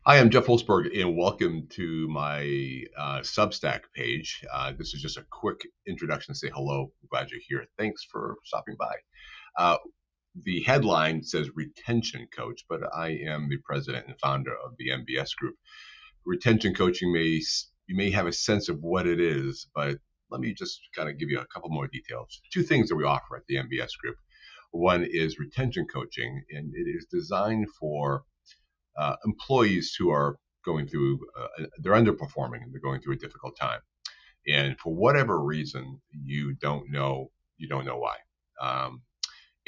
Hi, I'm Jeff Holzberg, and welcome to my Substack page. This is just a quick introduction to say hello. I'm glad you're here. Thanks for stopping by. Uh, the headline says retention coach, but I am the president and founder of the NBS Group. Retention coaching you may have a sense of what it is, but let me just kind of give you a couple more details. Two things that we offer at the NBS Group. One is retention coaching, and it is designed for employees who are going through, they're underperforming and they're going through a difficult time. And for whatever reason, you don't know why.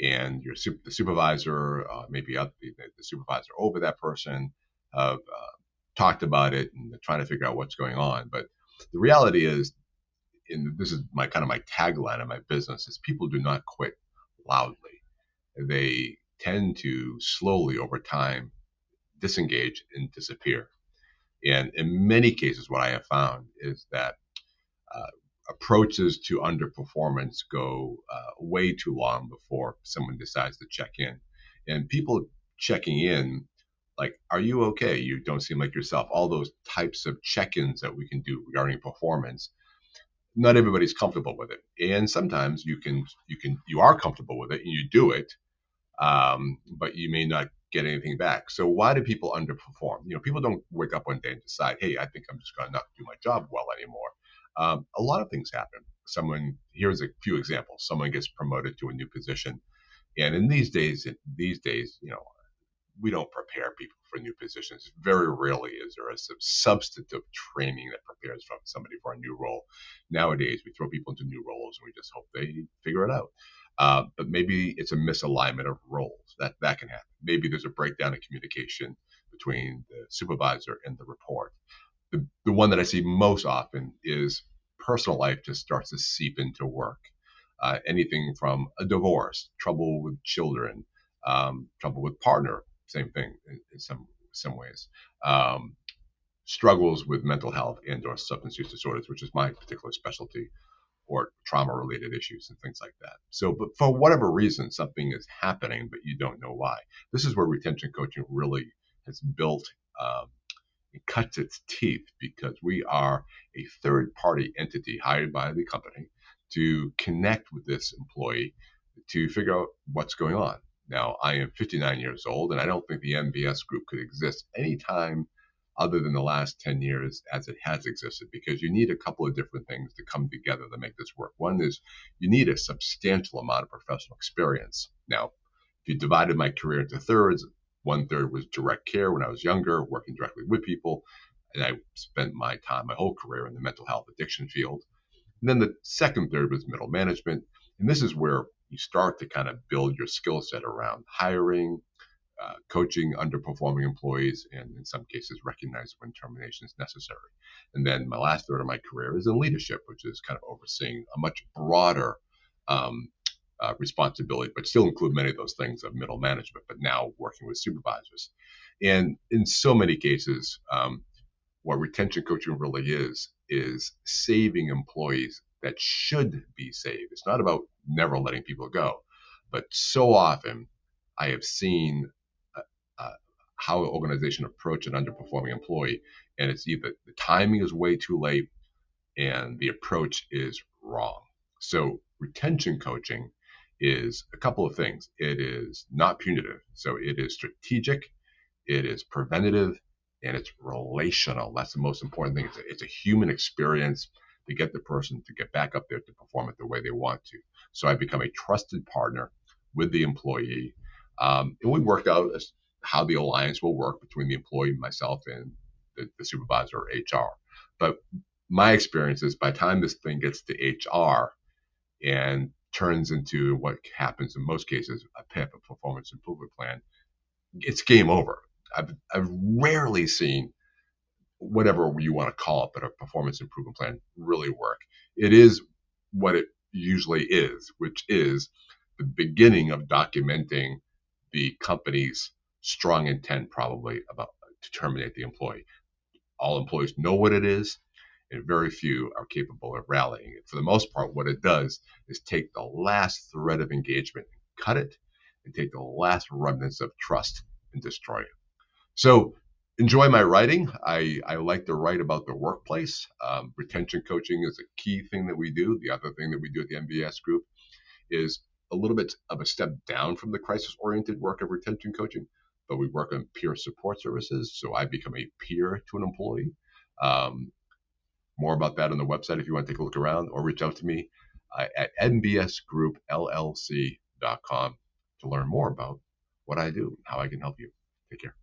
And the supervisor, maybe the supervisor over that person, have talked about it and they're trying to figure out what's going on. But the reality is, and this is my kind of my tagline of my business, is people do not quit loudly. They tend to slowly over time disengage and disappear. And in many cases, what I have found is that uh, approaches to underperformance go way too long before someone decides to check in. And people checking in, like, are you okay? You don't seem like yourself. All those types of check ins that we can do regarding performance, not everybody's comfortable with it. And sometimes you are comfortable with it and you do it, but you may not get anything back. So why do people underperform? People don't wake up one day and decide, hey, I think I'm just going to not do my job well anymore. A lot of things happen. Here's a few examples. Someone gets promoted to a new position, and in these days, we don't prepare people for new positions. Very rarely is there a substantive training that prepares from somebody for a new role. Nowadays, we throw people into new roles and we just hope they figure it out. But maybe it's a misalignment of roles that can happen. Maybe there's a breakdown in communication between the supervisor and the report. The one that I see most often is personal life just starts to seep into work. Anything from a divorce, trouble with children, trouble with partner, same thing in some ways. Um, Struggles with mental health and or substance use disorders, which is my particular specialty, or trauma related issues and things like that. So, but for whatever reason, something is happening, but you don't know why. This is where retention coaching really has built, um, it cuts its teeth, because we are a third party entity hired by the company to connect with this employee to figure out what's going on. Now, I am 59 years old, and I don't think the NBS Group could exist anytime other than the last 10 years as it has existed, because you need a couple of different things to come together to make this work. One is you need a substantial amount of professional experience. Now, if you divided my career into thirds, one third was direct care when I was younger, working directly with people. And I spent my whole career in the mental health addiction field. And then the second third was middle management. And this is where you start to kind of build your skill set around hiring, coaching underperforming employees, and in some cases, recognize when termination is necessary. And then my last third of my career is in leadership, which is kind of overseeing a much broader um, responsibility, but still include many of those things of middle management, but now working with supervisors. And in so many cases, what retention coaching really is saving employees that should be saved. It's not about never letting people go, but so often I have seen uh, uh, how an organization approach an underperforming employee, and it's either the timing is way too late and the approach is wrong. So retention coaching is a couple of things. It is not punitive, so it is strategic, it is preventative, and it's relational. That's the most important thing. It's a human experience to get the person to get back up there to perform it the way they want to. So I become a trusted partner with the employee. And we work out how the alliance will work between the employee, myself, and the supervisor or HR. But my experience is by the time this thing gets to HR and turns into what happens in most cases, a PIP, a performance improvement plan, it's game over. I've rarely seen whatever you want to call it, but a performance improvement plan really work. It is what it usually is, which is the beginning of documenting the company's strong intent, probably about to terminate the employee. All employees know what it is, and very few are capable of rallying it. For the most part, what it does is take the last thread of engagement, cut it, and take the last remnants of trust and destroy it. So enjoy my writing. I like to write about the workplace. Retention coaching is a key thing that we do. The other thing that we do at the NBS Group is a little bit of a step down from the crisis-oriented work of retention coaching, but we work on peer support services. So I become a peer to an employee. Um, More about that on the website if you want to take a look around, or reach out to me at nbsgroupllc.com to learn more about what I do and how I can help you. Take care.